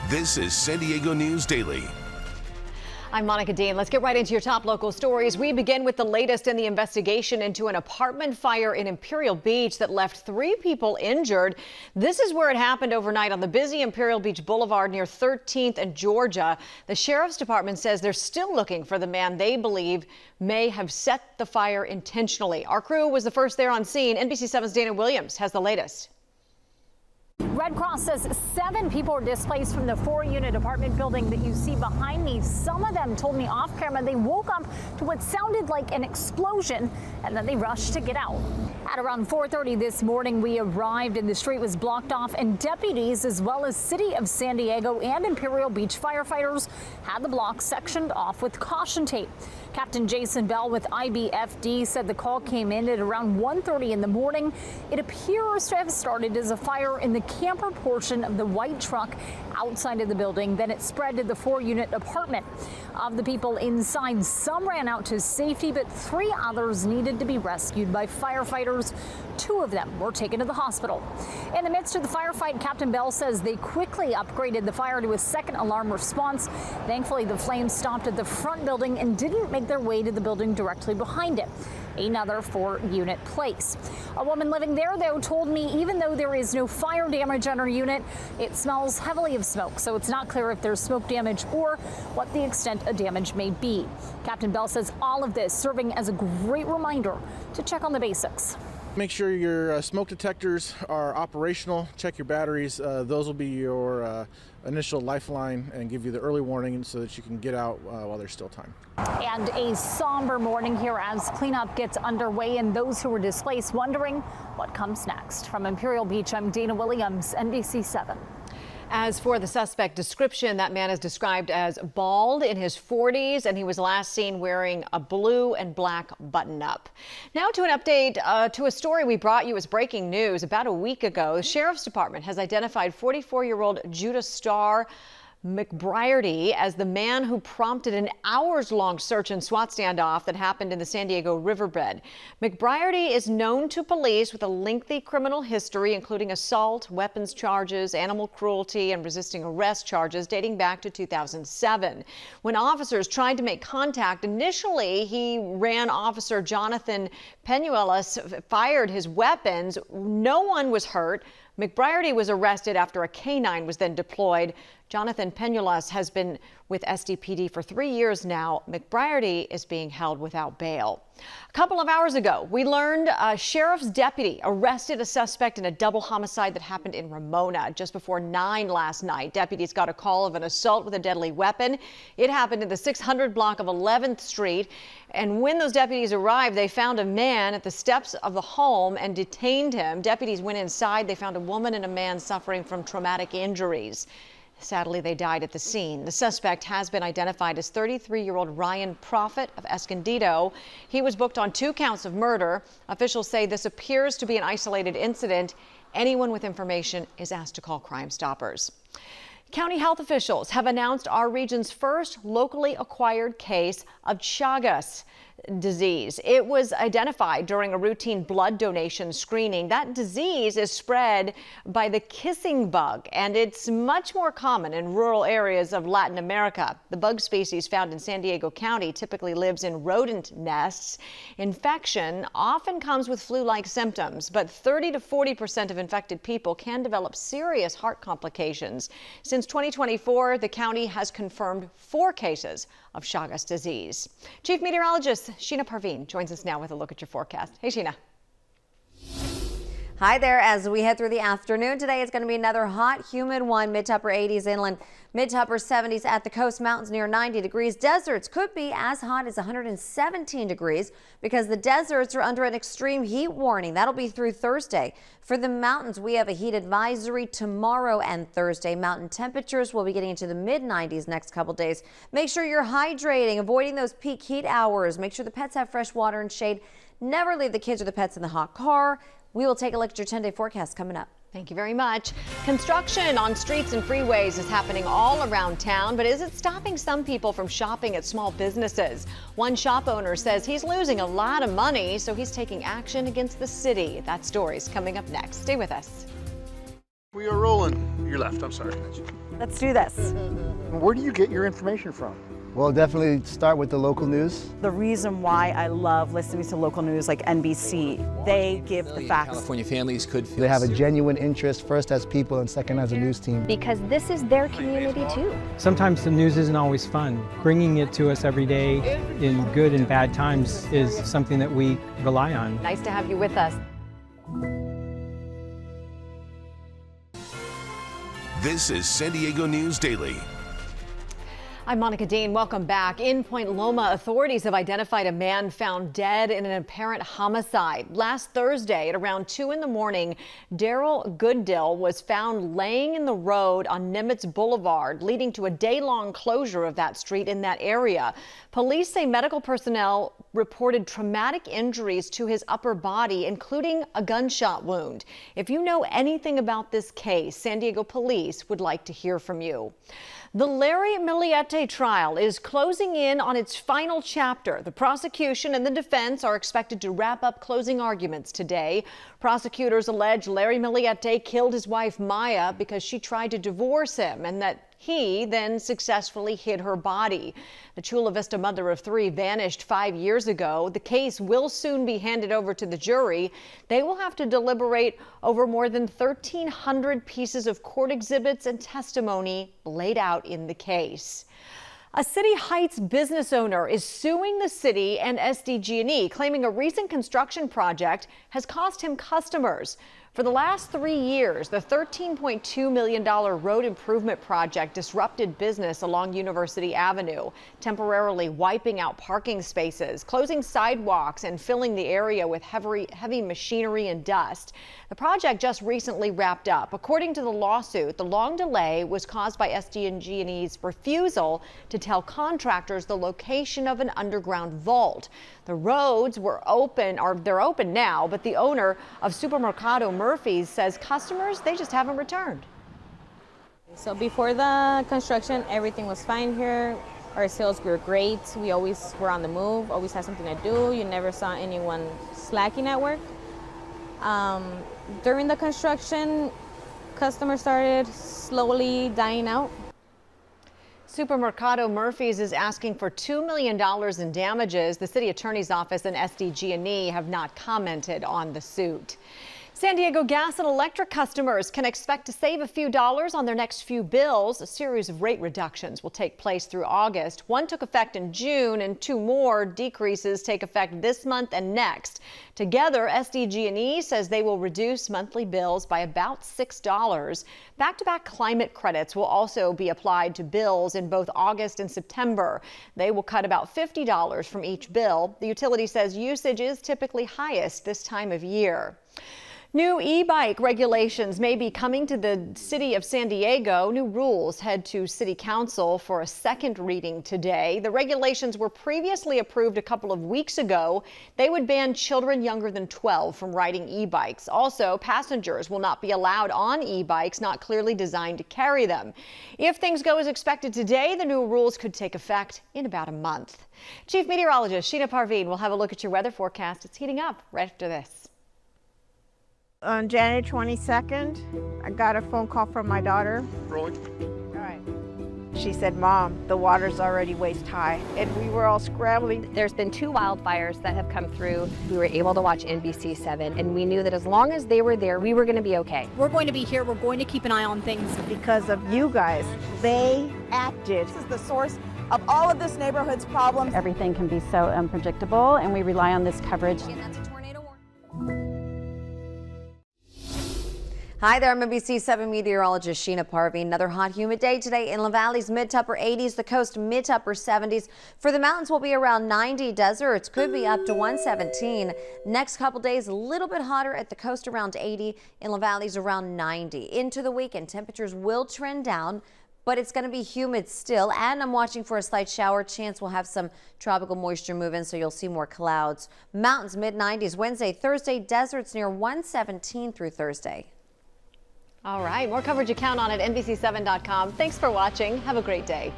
This is San Diego News Daily. I'm Monica Dean. Let's get right into your top local stories. We begin with the latest in the investigation into an apartment fire in Imperial Beach that left 3 people injured. This is where it happened overnight on the busy Imperial Beach Boulevard near 13th and Georgia. The sheriff's department says they're still looking for the man they believe may have set the fire intentionally. Our crew was the first there on scene. NBC 7's Dana Williams has the latest. Red Cross says 7 people are displaced from the 4-unit apartment building that you see behind me. Some of them told me off camera they woke up to what sounded like an explosion and then they rushed to get out. At around 4:30 this morning, we arrived and the street was blocked off, and deputies as well as City of San Diego and Imperial Beach firefighters had the block sectioned off with caution tape. Captain Jason Bell with IBFD said the call came in at around 1:30 in the morning. It appears to have started as a fire in the camper portion of the white truck outside of the building. Then it spread to the 4-unit apartment. Of the people inside, some ran out to safety, but 3 others needed to be rescued by firefighters. 2 of them were taken to the hospital. In the midst of the firefight, Captain Bell says they quickly upgraded the fire to a second alarm response. Thankfully, the flames stopped at the front building and didn't make their way to the building directly behind it, another 4-unit place. A woman living there, though, told me even though there is no fire damage on her unit, it smells heavily of smoke, so it's not clear if there's smoke damage or what the extent of damage may be. Captain Bell says all of this serving as a great reminder to check on the basics. Make sure your smoke detectors are operational. Check your batteries. Those will be your initial lifeline and give you the early warning so that you can get out while there's still time. And a somber morning here as cleanup gets underway and those who were displaced wondering what comes next. From Imperial Beach, I'm Dana Williams, NBC 7. As for the suspect description, that man is described as bald, in his 40s, and he was last seen wearing a blue and black button-up. Now to an update to a story we brought you as breaking news about a week ago. The Sheriff's Department has identified 44-year-old Judah Starr McBriarty as the man who prompted an hours-long search and SWAT standoff that happened in the San Diego Riverbed. McBriarty is known to police with a lengthy criminal history, including assault, weapons charges, animal cruelty, and resisting arrest charges dating back to 2007. When officers tried to make contact, initially he ran Officer Jonathan Penuelas, fired his weapons. No one was hurt. McBriarty was arrested after a canine was then deployed. Jonathan Penuelas has been with SDPD for 3 years now. McBriarty is being held without bail. A couple of hours ago, we learned a sheriff's deputy arrested a suspect in a double homicide that happened in Ramona just before 9 last night. Deputies got a call of an assault with a deadly weapon. It happened in the 600 block of 11th Street. And when those deputies arrived, they found a man at the steps of the home and detained him. Deputies went inside. They found a woman and a man suffering from traumatic injuries. Sadly, they died at the scene. The suspect has been identified as 33-year-old Ryan Prophet of Escondido. He was booked on 2 counts of murder. Officials say this appears to be an isolated incident. Anyone with information is asked to call Crime Stoppers. County health officials have announced our region's first locally acquired case of Chagas disease. It was identified during a routine blood donation screening. That disease is spread by the kissing bug, and it's much more common in rural areas of Latin America. The bug species found in San Diego County typically lives in rodent nests. Infection often comes with flu-like symptoms, but 30 to 40% of infected people can develop serious heart complications. Since 2024, the county has confirmed 4 cases of Chagas disease. Chief Meteorologist Sheena Parveen joins us now with a look at your forecast. Hey, Sheena. Hi there. As we head through the afternoon today, it's going to be another hot, humid one. Mid to upper 80s inland, mid to upper 70s at the coast, mountains near 90 degrees. Deserts could be as hot as 117 degrees because the deserts are under an extreme heat warning. That'll be through Thursday. For the mountains, we have a heat advisory tomorrow and Thursday. Mountain temperatures will be getting into the mid 90s next couple days. Make sure you're hydrating, avoiding those peak heat hours. Make sure the pets have fresh water and shade. Never leave the kids or the pets in the hot car. We will take a look at your 10-day forecast coming up. Thank you very much. Construction on streets and freeways is happening all around town, but is it stopping some people from shopping at small businesses? One shop owner says he's losing a lot of money, so he's taking action against the city. That story's coming up next. Stay with us. We are rolling. Your left, I'm sorry. Let's do this. Where do you get your information from? Well, definitely start with the local news. The reason why I love listening to local news like NBC, they give the facts. California families could feel They have a genuine interest, first as people and second as a news team. Because this is their community too. Sometimes the news isn't always fun. Bringing it to us every day in good and bad times is something that we rely on. Nice to have you with us. This is San Diego News Daily. I'm Monica Dean. Welcome back. In Point Loma, authorities have identified a man found dead in an apparent homicide. Last Thursday at around 2 in the morning, Daryl Gooddill was found laying in the road on Nimitz Boulevard, leading to a day-long closure of that street in that area. Police say medical personnel reported traumatic injuries to his upper body, including a gunshot wound. If you know anything about this case, San Diego police would like to hear from you. The Larry Millete trial is closing in on its final chapter. The prosecution and the defense are expected to wrap up closing arguments today. Prosecutors allege Larry Millete killed his wife Maya because she tried to divorce him and that he then successfully hid her body. The Chula Vista mother of 3 vanished 5 years ago. The case will soon be handed over to the jury. They will have to deliberate over more than 1,300 pieces of court exhibits and testimony laid out in the case. A City Heights business owner is suing the city and SDG&E, claiming a recent construction project has cost him customers. For the last 3 years, the $13.2 million road improvement project disrupted business along University Avenue, temporarily wiping out parking spaces, closing sidewalks, and filling the area with heavy machinery and dust. The project just recently wrapped up. According to the lawsuit, the long delay was caused by SDG&E's refusal to tell contractors the location of an underground vault. The roads were open, or they're open now, but the owner of Supermercado Murphy's says customers, they just haven't returned. So before the construction, everything was fine here. Our sales were great. We always were on the move, always had something to do. You never saw anyone slacking at work. During the construction, customers started slowly dying out. Supermercado Murphy's is asking for $2 million in damages. The city attorney's office and SDG&E have not commented on the suit. San Diego gas and electric customers can expect to save a few dollars on their next few bills. A series of rate reductions will take place through August. One took effect in June and 2 more decreases take effect this month and next. Together, SDG&E says they will reduce monthly bills by about $6. Back-to-back climate credits will also be applied to bills in both August and September. They will cut about $50 from each bill. The utility says usage is typically highest this time of year. New e-bike regulations may be coming to the city of San Diego. New rules head to City Council for a second reading today. The regulations were previously approved a couple of weeks ago. They would ban children younger than 12 from riding e-bikes. Also, passengers will not be allowed on e-bikes not clearly designed to carry them. If things go as expected today, the new rules could take effect in about a month. Chief Meteorologist Sheena Parveen will have a look at your weather forecast. It's heating up right after this. On January 22nd, I got a phone call from my daughter. Rolling. All right. She said, Mom, the water's already waist high. And we were all scrambling. There's been 2 wildfires that have come through. We were able to watch NBC 7, and we knew that as long as they were there, we were going to be okay. We're going to be here. We're going to keep an eye on things. Because of you guys, they acted. This is the source of all of this neighborhood's problems. Everything can be so unpredictable, and we rely on this coverage. And that's a tornado warning. Hi there, I'm NBC 7 meteorologist Sheena Parveen. Another hot, humid day today in La Valley's mid to upper 80s, the coast mid to upper 70s. For the mountains, will be around 90. Deserts could be up to 117. Next couple days, a little bit hotter at the coast, around 80. In La Valley's around 90. Into the weekend, temperatures will trend down, but it's going to be humid still, and I'm watching for a slight shower chance. We'll have some tropical moisture move in, so you'll see more clouds. Mountains mid 90s Wednesday, Thursday, deserts near 117 through Thursday. All right, more coverage you count on at NBC7.com. Thanks for watching. Have a great day.